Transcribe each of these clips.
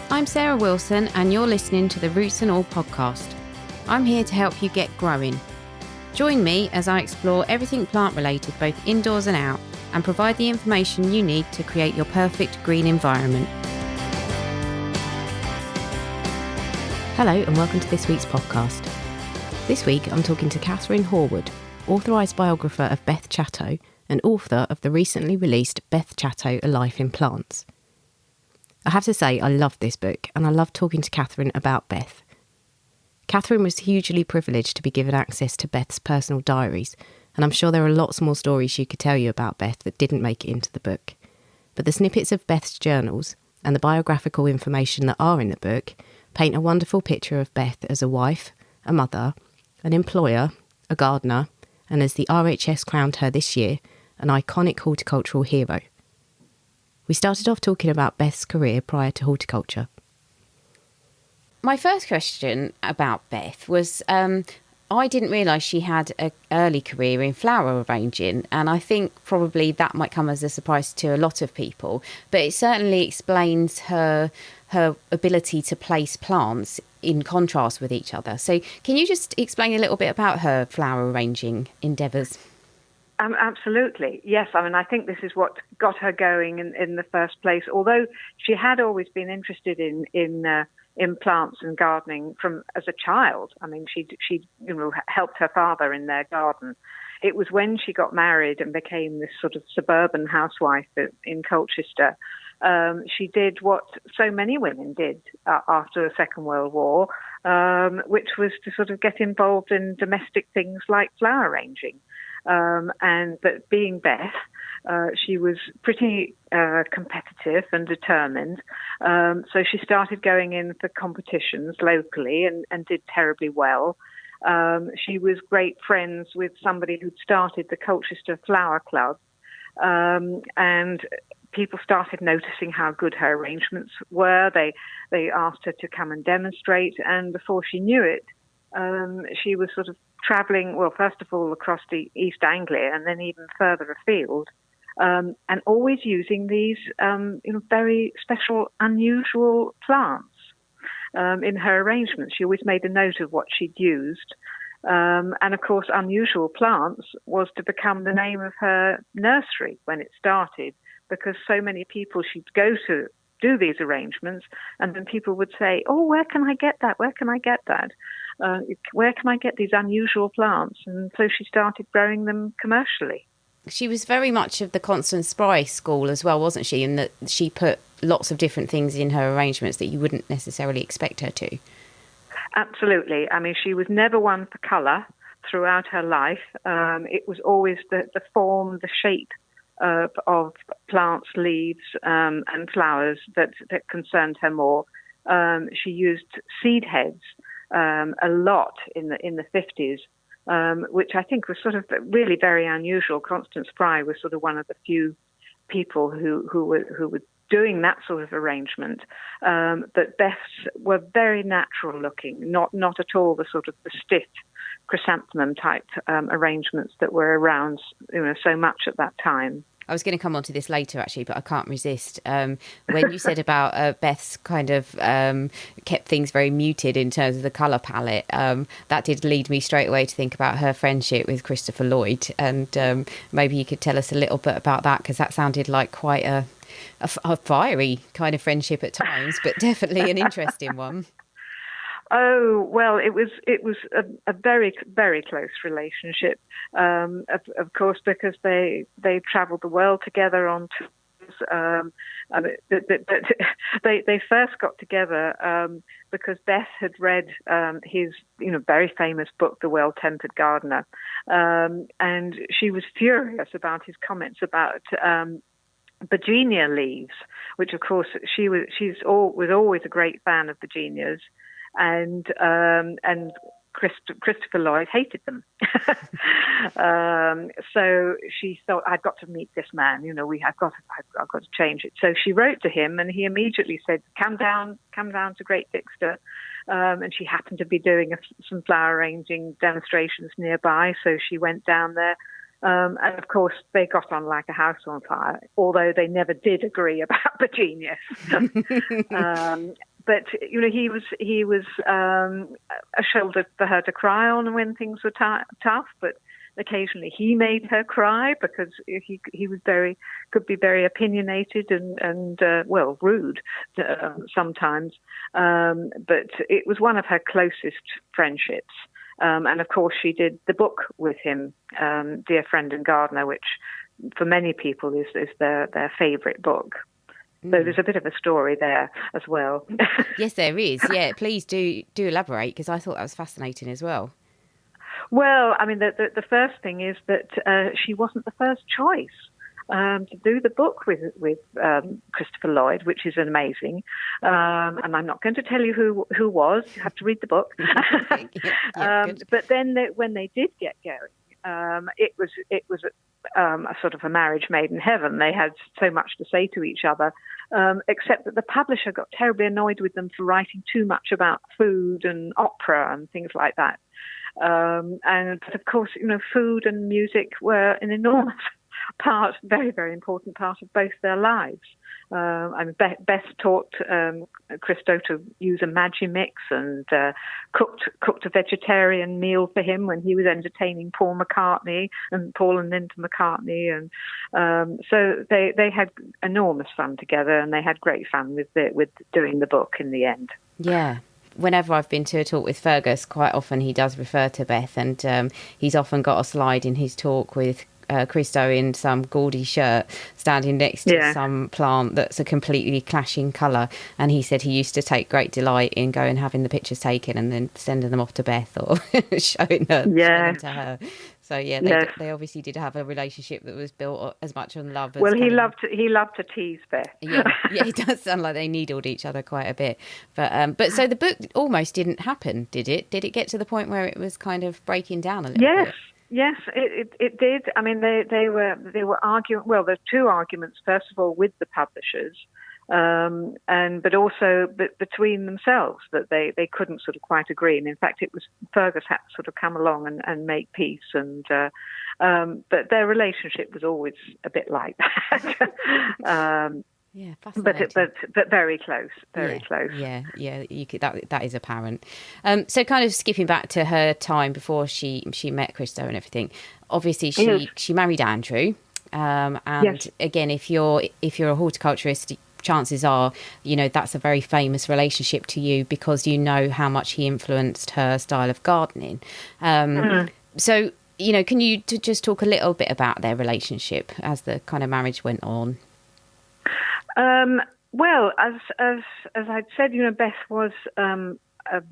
I'm Sarah Wilson and you're listening to the Roots and All podcast. I'm here to help you get growing. Join me as I explore everything plant related both indoors and out and provide the information you need to create your perfect green environment. Hello and welcome to this week's podcast. This week I'm talking to Catherine Horwood, authorised biographer of Beth Chatto and author of the recently released Beth Chatto, A Life in Plants. I have to say I love this book and I love talking to Catherine about Beth. Catherine was hugely privileged to be given access to Beth's personal diaries, and I'm sure there are lots more stories she could tell you about Beth that didn't make it into the book. But the snippets of Beth's journals and the biographical information that are in the book paint a wonderful picture of Beth as a wife, a mother, an employer, a gardener, and as the RHS crowned her this year, an iconic horticultural hero. We started off talking about Beth's career prior to horticulture. My first question about Beth was, I didn't realise she had an early career in flower arranging, and I think probably that might come as a surprise to a lot of people, but it certainly explains her ability to place plants in contrast with each other. So can you just explain a little bit about her flower arranging endeavours? Absolutely. Yes. I mean, I think this is what got her going in the first place. Although she had always been interested in plants and gardening from as a child. I mean, she helped her father in their garden. It was when she got married and became this sort of suburban housewife in Colchester. She did what so many women did after the Second World War, which was to sort of get involved in domestic things like flower arranging. But being Beth, she was pretty competitive and determined. So she started going in for competitions locally and did terribly well. She was great friends with somebody who'd started the Colchester Flower Club. And people started noticing how good her arrangements were. They asked her to come and demonstrate. And before she knew it, she was sort of travelling, well, first of all, across the East Anglia and then even further afield, and always using these very special, unusual plants in her arrangements. She always made a note of what she'd used. And, of course, unusual plants was to become the name of her nursery when it started, because so many people she'd go to do these arrangements, and then people would say, oh, where can I get that? Where can I get that? Where can I get these unusual plants? And so she started growing them commercially. She was very much of the Constance Spry school as well, wasn't she? In that she put lots of different things in her arrangements that you wouldn't necessarily expect her to. Absolutely. I mean, she was never one for colour throughout her life. It was always the form, the shape of plants, leaves, and flowers that concerned her more. She used seed heads a lot in the 50s, which I think was sort of really very unusual. Constance Spry was sort of one of the few people who were doing that sort of arrangement. But Beth's were very natural looking, not at all the sort of the stiff chrysanthemum type arrangements that were around so much at that time. I was going to come on to this later, actually, but I can't resist. When you said about Beth's kind of kept things very muted in terms of the colour palette, that did lead me straight away to think about her friendship with Christopher Lloyd. And maybe you could tell us a little bit about that, because that sounded like quite a fiery kind of friendship at times, but definitely an interesting one. Oh, well, it was a very, very close relationship, of course, because they travelled the world together on tours. They first got together because Beth had read his very famous book, The Well-Tempered Gardener, and she was furious about his comments about Virginia leaves, which of course she's always a great fan of Virginias. And Christopher Lloyd hated them. So she thought, I've got to meet this man. I've got to change it. So she wrote to him, and he immediately said, "Come down to Great Dixter." And she happened to be doing some flower arranging demonstrations nearby, so she went down there. And of course, they got on like a house on fire, although they never did agree about Virginia. but he was a shoulder for her to cry on when things were tough. But occasionally he made her cry because he was could be very opinionated and rude sometimes. But it was one of her closest friendships. And of course, she did the book with him, Dear Friend and Gardener, which for many people is their favourite book. So there's a bit of a story there as well. Yes, there is. Yeah, please do elaborate, because I thought that was fascinating as well. Well, I mean, the first thing is that she wasn't the first choice to do the book with Christopher Lloyd, which is amazing. And I'm not going to tell you who was. You have to read the book. But then when they did get going, it was a sort of a marriage made in heaven. They had so much to say to each other, except that the publisher got terribly annoyed with them for writing too much about food and opera and things like that. But of course, food and music were an enormous part, very, very important part of both their lives. Beth taught Christo to use a Magimix and cooked a vegetarian meal for him when he was entertaining Paul and Linda McCartney, and so they had enormous fun together, and they had great fun with doing the book in the end. Yeah. Whenever I've been to a talk with Fergus, quite often he does refer to Beth, and he's often got a slide in his talk with Christo in some gaudy shirt standing next to some plant that's a completely clashing colour, and he said he used to take great delight in going having the pictures taken and then sending them off to Beth or showing them to her. So they obviously did have a relationship that was built as much on love as he loved to tease Beth. yeah, it does sound like they needled each other quite a bit. But so the book almost didn't happen, did it? Did it get to the point where it was kind of breaking down a little bit? Yes, it did. I mean, they were arguing. Well, there's two arguments. First of all, with the publishers, but also between themselves, that they couldn't sort of quite agree. And in fact, it was Fergus had to sort of come along and make peace. But their relationship was always a bit like that. Yeah, fascinating. But very close, close. Yeah, that is apparent. So kind of skipping back to her time before she met Christo and everything. Obviously, she married Andrew, and again, if you're a horticulturist, chances are that's a very famous relationship to you because you know how much he influenced her style of gardening. So can you just talk a little bit about their relationship as the kind of marriage went on? Well, as I'd said, Beth was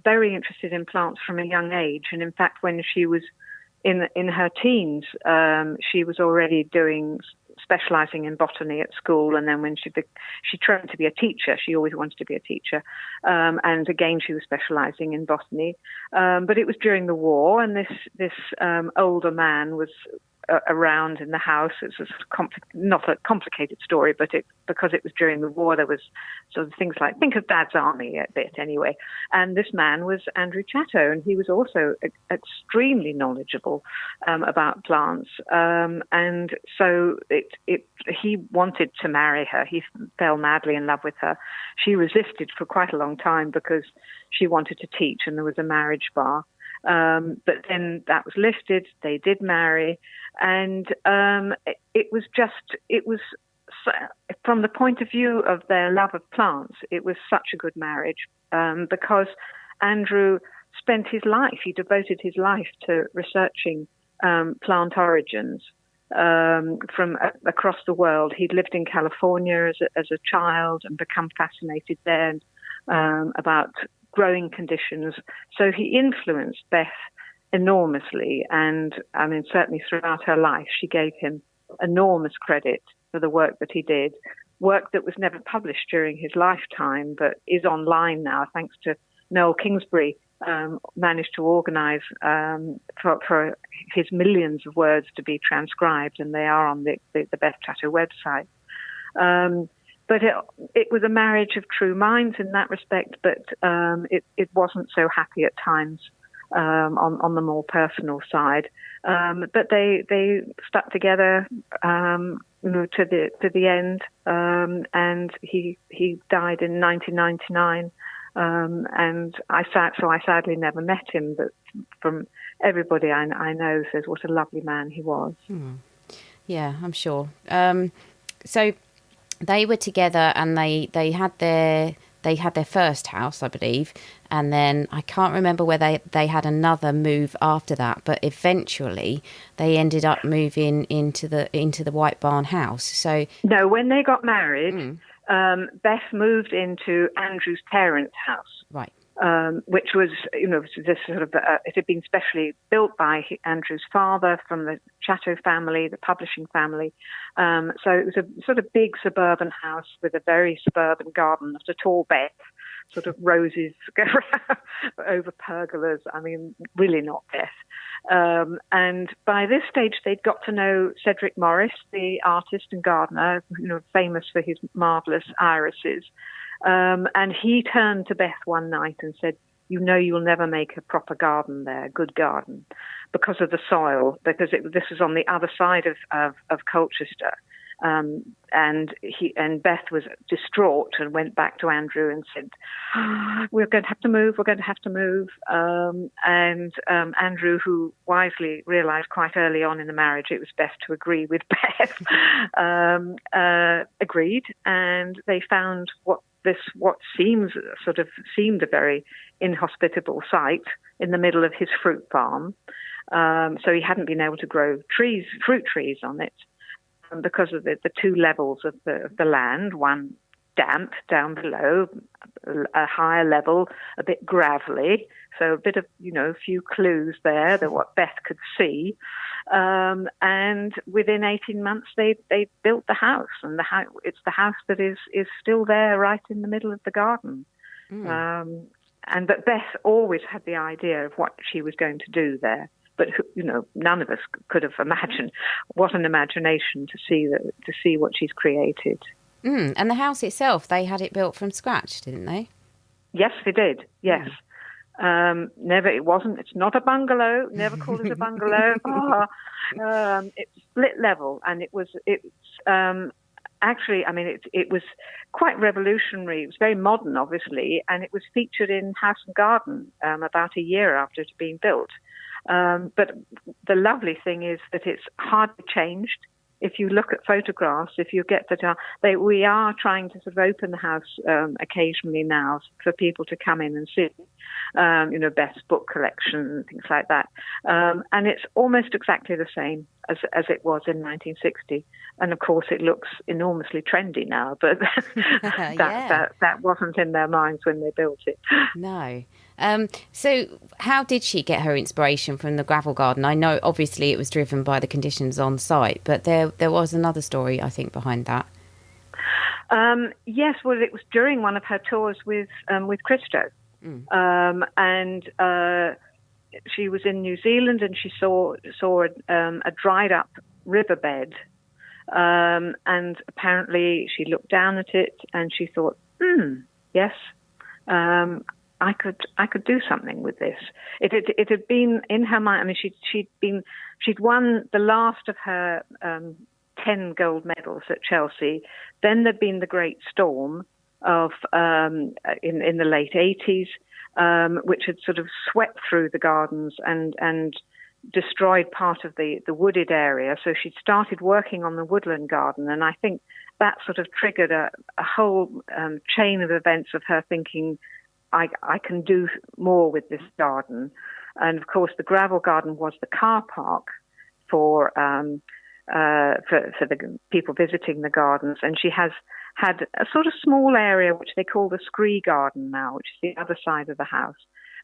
very interested in plants from a young age, and in fact, when she was in her teens, she was already specialising in botany at school, and then when she trained to be a teacher, she always wanted to be a teacher, and again she was specialising in botany. But it was during the war, and this older man was around in the house. It's not a complicated story, but because it was during the war, there was sort of things like, think of Dad's Army a bit anyway. And this man was Andrew Chatto, and he was also extremely knowledgeable about plants. And so he wanted to marry her. He fell madly in love with her. She resisted for quite a long time because she wanted to teach, and there was a marriage bar. But then that was lifted. They did marry, and it was from the point of view of their love of plants, it was such a good marriage because Andrew spent his life. He devoted his life to researching plant origins from across the world. He'd lived in California as a child and become fascinated there about growing conditions. So he influenced Beth enormously, and I mean certainly throughout her life she gave him enormous credit for the work that he did, work that was never published during his lifetime but is online now thanks to Noel Kingsbury. Managed to organise for his millions of words to be transcribed, and they are on the Beth Chatto website. But it was a marriage of true minds in that respect, but it wasn't so happy at times on the more personal side. But they stuck together to the end, and he died in 1999 And I sadly never met him, but from everybody I know says what a lovely man he was. Yeah, I'm sure. So they were together, and they had their first house, I believe, and then I can't remember whether they had another move after that, but eventually they ended up moving into the White Barn house. So no, when they got married, Beth moved into Andrew's parents' house, right, which was, this sort of it had been specially built by Andrew's father from the Chatto family, the publishing family. So it was a sort of big suburban house with a very suburban garden, not at all Beth, sort of roses over pergolas. I mean, really not Beth. And by this stage, they'd got to know Cedric Morris, the artist and gardener, famous for his marvellous irises. And he turned to Beth one night and said, you'll never make a proper garden there, a good garden, because of the soil, because this was on the other side of Colchester. And Beth was distraught and went back to Andrew and said, we're going to have to move. And Andrew, who wisely realized quite early on in the marriage it was best to agree with Beth, agreed, and they found what seemed a very inhospitable site in the middle of his fruit farm. So he hadn't been able to grow fruit trees on it, because of the two levels of the land, one damp down below, a higher level, a bit gravelly. So a bit of, a few clues there that what Beth could see. And within 18 months, they built the house, and it's the house that is still there right in the middle of the garden. But Beth always had the idea of what she was going to do there. But none of us could have imagined. What an imagination to see what she's created. And the house itself, they had it built from scratch, didn't they? Yes, they did. Yes. It's not a bungalow. Never called it a bungalow. It's split level, and it was quite revolutionary. It was very modern, obviously, and it was featured in House and Garden about a year after it had been built. But the lovely thing is that it's hardly changed. If you look at photographs, if you get we are trying to sort of open the house occasionally now for people to come in and see, Beth's book collection and things like that. And it's almost exactly the same as it was in 1960. And of course, it looks enormously trendy now, but that wasn't in their minds when they built it. No. So how did she get her inspiration from the gravel garden? I know obviously it was driven by the conditions on site, but there was another story, I think, behind that. Yes, well, it was during one of her tours with Christo. And she was in New Zealand, and she saw a dried up riverbed. And apparently she looked down at it and she thought, yes, I could do something with this. It had been in her mind. I mean, she'd won the last of her 10 gold medals at Chelsea. Then there'd been the Great Storm of in the late 80s, which had sort of swept through the gardens and destroyed part of the wooded area. So she'd started working on the woodland garden, and I think that sort of triggered a whole chain of events of her thinking, I can do more with this garden. And of course, the gravel garden was the car park for the people visiting the gardens. And she has had a sort of small area, which they call the Scree Garden now, which is the other side of the house.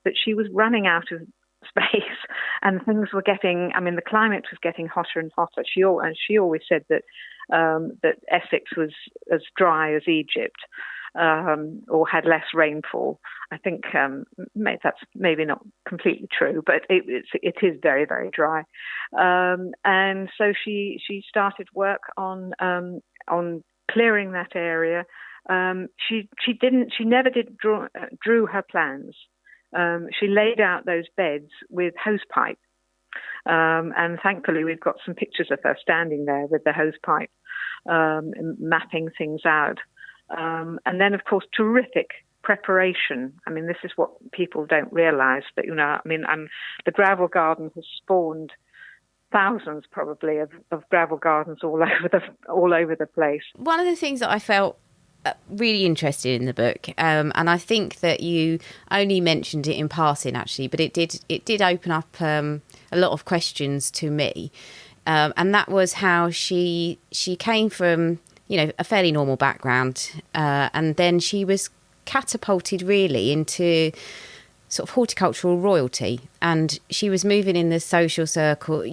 But she was running out of space, and things were the climate was getting hotter and hotter. She always said that Essex was as dry as Egypt, or had less rainfall. I think that's maybe not completely true, but it is very, very dry. And so she started work on clearing that area. She never drew her plans. She laid out those beds with hose pipe. And thankfully we've got some pictures of her standing there with the hose pipe, mapping things out. And then, of course, terrific preparation. I mean, this is what people don't realise, but the gravel garden has spawned thousands, probably, of gravel gardens all over the place. One of the things that I felt really interested in the book, and I think that you only mentioned it in passing, actually, but it did open up a lot of questions to me, and that was how she came from, a fairly normal background, and then she was catapulted really into sort of horticultural royalty, and she was moving in the social circle.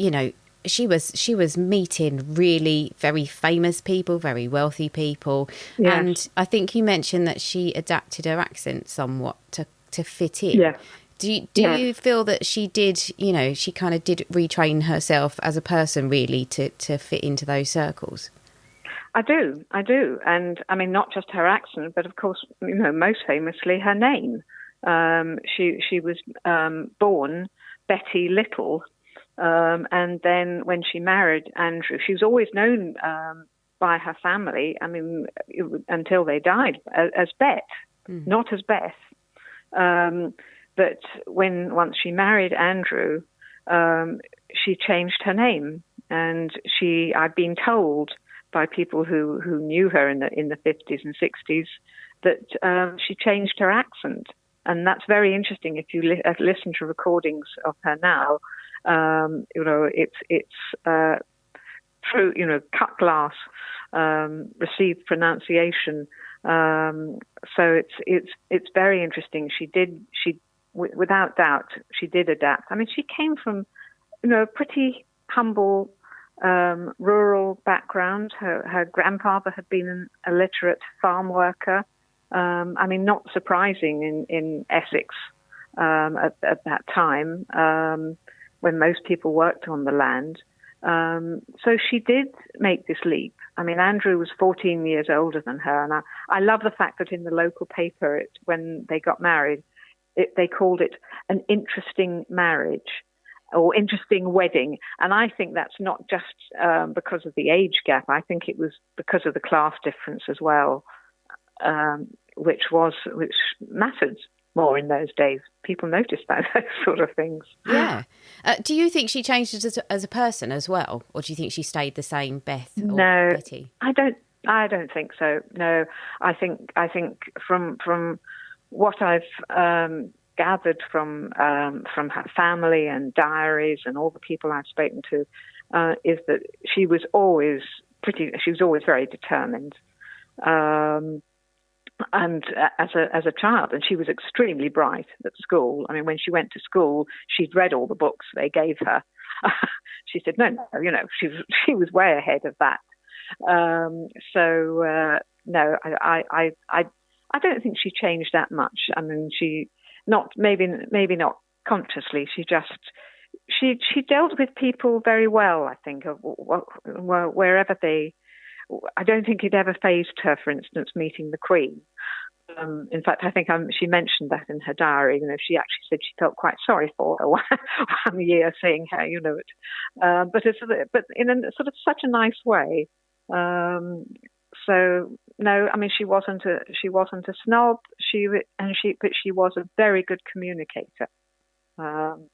She was meeting really very famous people, very wealthy people. Yes. And I think you mentioned that she adapted her accent somewhat to fit in. Yeah. Do you feel that she did, she kind of did retrain herself as a person really to fit into those circles? I do. And I mean, not just her accent, but of course, most famously her name. She was born Betty Little. And then when she married Andrew, she was always known by her family, until they died, as Beth, not as Beth. But once she married Andrew, she changed her name. And I've been told by people who knew her in the 50s and 60s that she changed her accent. And that's very interesting if you listen to recordings of her now. It's through cut glass, received pronunciation. So it's very interesting. Without doubt, she did adapt. I mean, she came from a pretty humble rural background. Her grandfather had been a literate farm worker. Not surprising in Essex at that time, when most people worked on the land. So she did make this leap. I mean, Andrew was 14 years older than her, and I love the fact that in the local paper, when they got married, they called it an interesting marriage or interesting wedding. And I think that's not just because of the age gap. I think it was because of the class difference as well, which mattered more in those days. People noticed those sort of things. Yeah. Do you think she changed as a person as well, or do you think she stayed the same, Beth or No, Betty? I don't think so. No, I think from what I've gathered from her family and diaries and all the people I've spoken to, is that she was always very determined. And as a child, and she was extremely bright at school. I mean, when she went to school, she'd read all the books they gave her. She said, no, she was way ahead of that. No, I don't think she changed that much. I mean, maybe not consciously. She dealt with people very well, I think, wherever they. I don't think it ever fazed her, for instance, meeting the Queen. In fact, I think she mentioned that in her diary. She actually said she felt quite sorry for her one year seeing her, but in a sort of such a nice way. So no, I mean, she wasn't a snob. But she was a very good communicator. And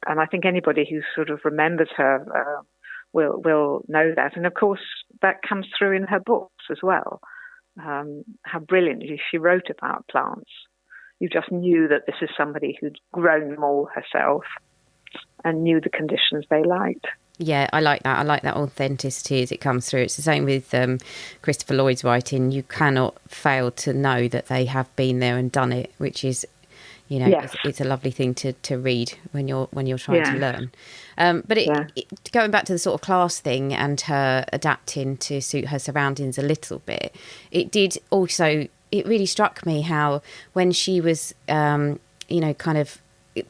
I think anybody who sort of remembers her will know that. And of course, that comes through in her books as well. How brilliantly she wrote about plants. You just knew that this is somebody who'd grown them all herself and knew the conditions they liked. Yeah, I like that. I like that authenticity as it comes through. It's the same with Christopher Lloyd's writing. You cannot fail to know that they have been there and done it, which is, yes. it's a lovely thing to read when you're trying to learn. But going back to the sort of class thing and her adapting to suit her surroundings a little bit, it really struck me how when she was, kind of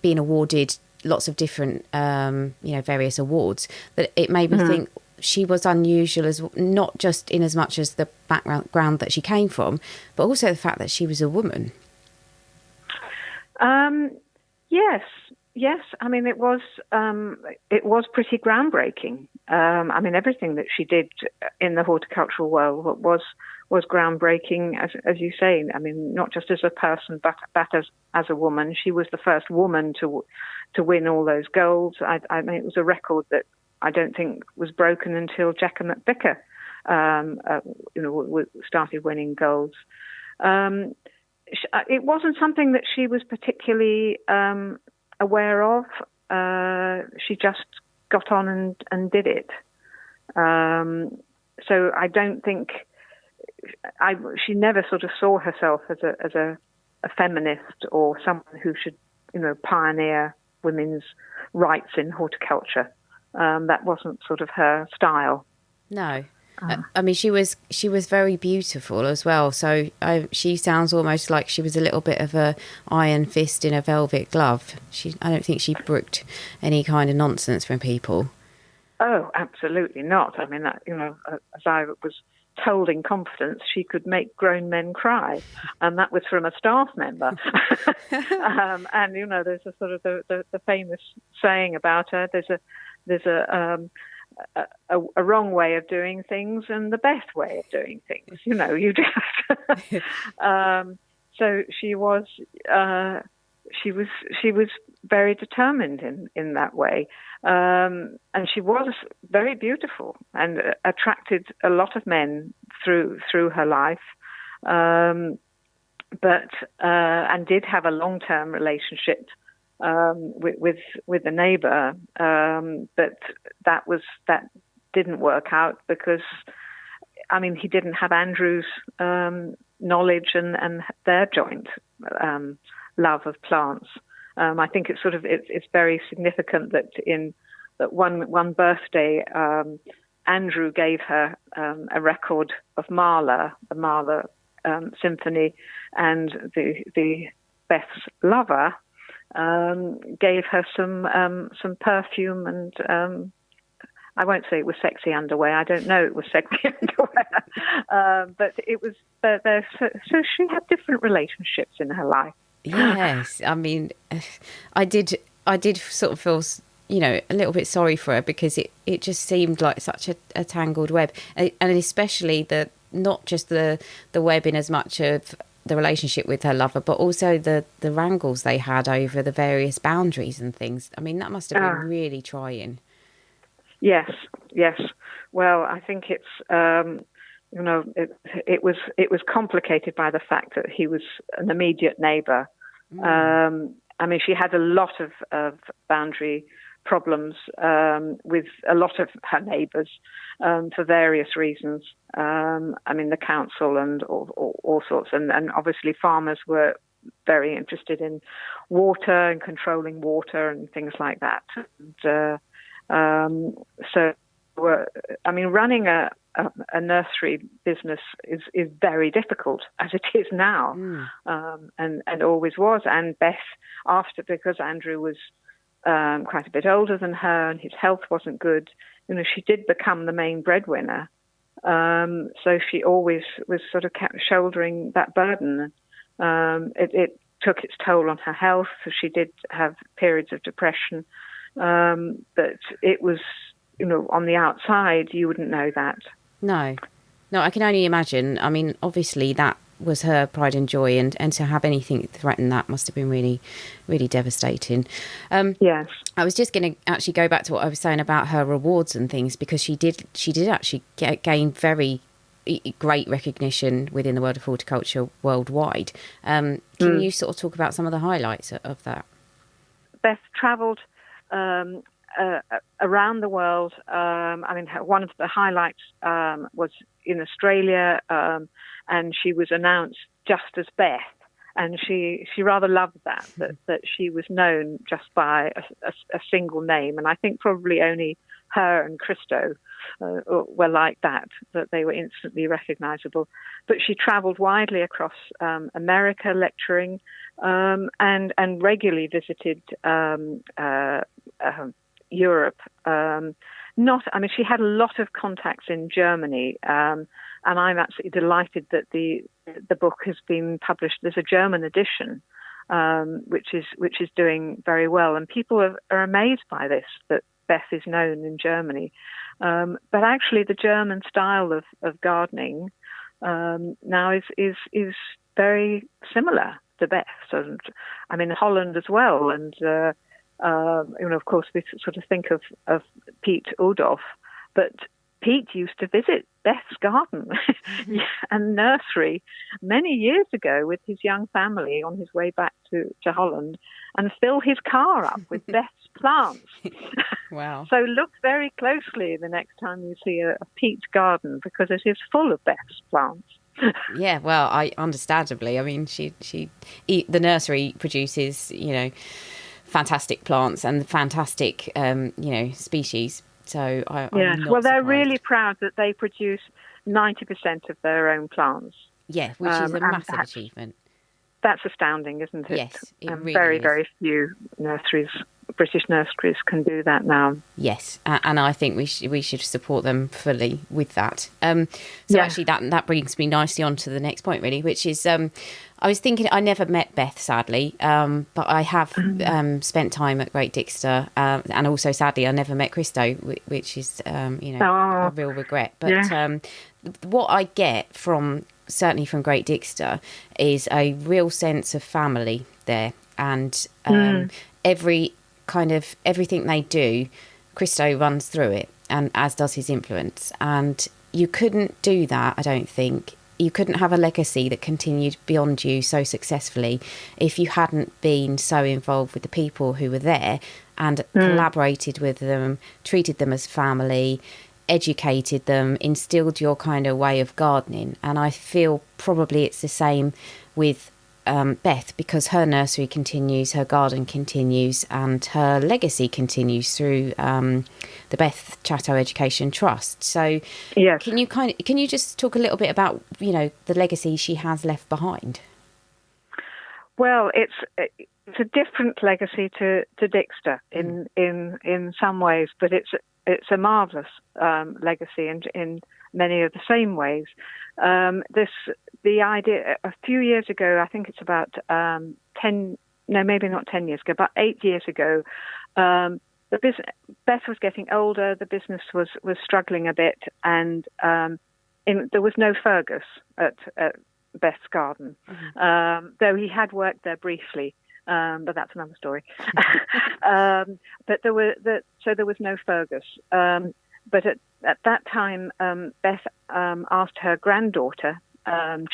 being awarded lots of different, various awards, that it made me think she was unusual as not just in as much as the background that she came from, but also the fact that she was a woman. Yes. I mean, it was pretty groundbreaking. I mean, everything that she did in the horticultural world was groundbreaking, as you say. I mean, not just as a person, but as a woman. She was the first woman to win all those golds. I mean, it was a record that I don't think was broken until Jacka McVicker, started winning golds. It wasn't something that she was particularly aware of. She just got on and did it. So I don't think she never sort of saw herself as a feminist or someone who should, pioneer women's rights in horticulture. That wasn't sort of her style. No. I mean, she was very beautiful as well. So she sounds almost like she was a little bit of a iron fist in a velvet glove. I don't think she brooked any kind of nonsense from people. Oh, absolutely not. I mean, as I was told in confidence, she could make grown men cry, and that was from a staff member. And there's a sort of the famous saying about her. There's a wrong way of doing things and the best way of doing things. You just. So she was very determined in that way, and she was very beautiful and attracted a lot of men through her life, but did have a long-term relationship with a neighbour, but that didn't work out because, I mean, he didn't have Andrew's knowledge and their joint love of plants. I think it's very significant that one birthday, Andrew gave her a record of Mahler, the Mahler symphony, and the Beth's lover gave her some perfume and I won't say it was sexy underwear. I don't know it was sexy underwear, but it was. So she had different relationships in her life. Yes, I mean, I did sort of feel, a little bit sorry for her because it just seemed like such a tangled web, and especially not just the web in as much of the relationship with her lover, but also the wrangles they had over the various boundaries and things. I mean, that must have been really trying. Yes. Well, I think it's it was complicated by the fact that he was an immediate neighbour. I mean, she had a lot of boundary problems with a lot of her neighbours for various reasons. I mean, the council and all sorts, and obviously farmers were very interested in water and controlling water and things like that. And, I mean, running a nursery business is very difficult, as it is now, and always was. And Beth, because Andrew was quite a bit older than her and his health wasn't good, she did become the main breadwinner. So she always was sort of kept shouldering that burden. It took its toll on her health. She did have periods of depression, but it was, on the outside, you wouldn't know that. No, I can only imagine. I mean, obviously that was her pride and joy, and to have anything threaten that must have been really, really devastating. Yes. I was just going to actually go back to what I was saying about her rewards and things, because she did actually gain very great recognition within the world of horticulture worldwide. Can you sort of talk about some of the highlights of that? Beth travelled around the world. I mean, one of the highlights was in Australia, and she was announced just as Beth, and she rather loved that she was known just by a single name, and I think probably only her and Christo were like that they were instantly recognisable. But she travelled widely across America lecturing, and regularly visited Europe. She had a lot of contacts in Germany, and I'm absolutely delighted that the book has been published. There's a German edition, which is doing very well, and people are amazed by this, that Beth is known in Germany. But actually, the German style of gardening now is very similar to Beth's. And I'm in Holland as well, and of course we sort of think of Pete Udolf, but Pete used to visit Beth's garden and nursery many years ago with his young family on his way back to Holland, and fill his car up with Beth's plants. Wow. So look very closely the next time you see a Pete garden, because it is full of Beth's plants. Yeah, well, understandably. I mean, the nursery produces, fantastic plants and fantastic, species. So I'm not they're surprised. really proud that they produce 90% of their own plants. Yeah, which is a massive achievement. That's astounding, isn't it? Yes, it really very, is. Very few British nurseries can do that now. Yes, and I think we should support them fully with that. Actually, that brings me nicely on to the next point, really, which is I was thinking I never met Beth, sadly, but I have spent time at Great Dixter, and also, sadly, I never met Christo, which is a real regret. But what I get certainly from Great Dixter is a real sense of family there, and everything they do, Christo runs through it, and as does his influence. And you couldn't do that, I don't think. You couldn't have a legacy that continued beyond you so successfully if you hadn't been so involved with the people who were there and collaborated with them, treated them as family, educated them, instilled your kind of way of gardening. And I feel probably it's the same with Beth, because her nursery continues, her garden continues, and her legacy continues through the Beth Chatto Education Trust. So, yes. Can you just talk a little bit about the legacy she has left behind? Well, it's a different legacy to Dixter in some ways, but it's a marvellous legacy in many of the same ways. The idea a few years ago, I think it's about 10, no, maybe not 10 years ago, about 8 years ago, the business, Beth was getting older, the business was struggling a bit, and there was no Fergus at Beth's garden, though he had worked there briefly. But that's another story. But there was no Fergus. But at that time, Beth asked her granddaughter,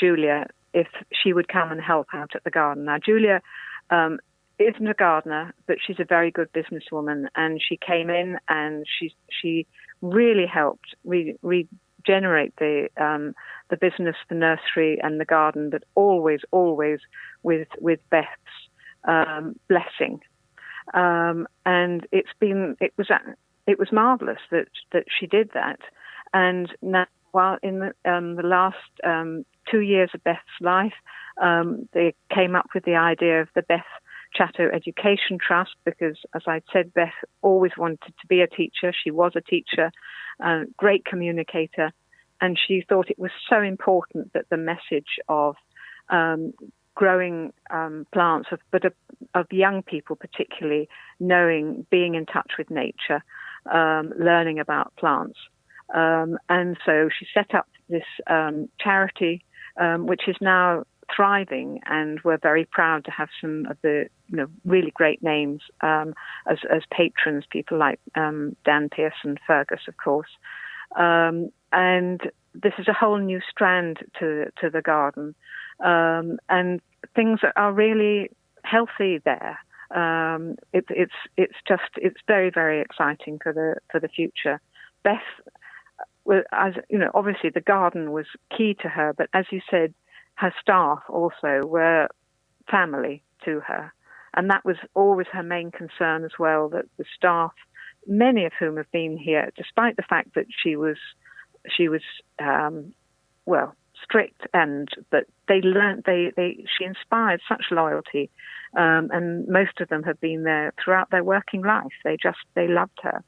Julia, if she would come and help out at the garden. Now, Julia isn't a gardener, but she's a very good businesswoman, and she came in and she really helped regenerate the business, the nursery, and the garden, but always with Beth's blessing. And it was marvelous that she did that. And now, while in the last 2 years of Beth's life, they came up with the idea of the Beth Chatto Education Trust, because, as I said, Beth always wanted to be a teacher. She was a teacher, great communicator, and she thought it was so important that the message of growing plants, but of young people particularly, being in touch with nature, learning about plants. And so she set up this charity, which is now thriving, and we're very proud to have some of the really great names as patrons, people like Dan Pearson, Fergus, of course. And this is a whole new strand to the garden, and things are really healthy there. It's very, very exciting for the future. Beth, obviously the garden was key to her, but as you said, her staff also were family to her, and that was always her main concern as well. That the staff, many of whom have been here, despite the fact that she was strict, but she inspired such loyalty, and most of them have been there throughout their working life. They loved her,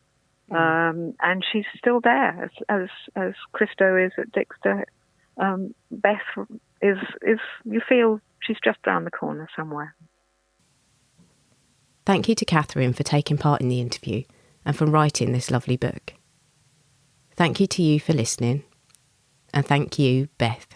and she's still there as Christo is at Dixter. Beth is you feel she's just around the corner somewhere. Thank you to Catherine for taking part in the interview and for writing this lovely book. Thank you to you for listening, and thank you, Beth.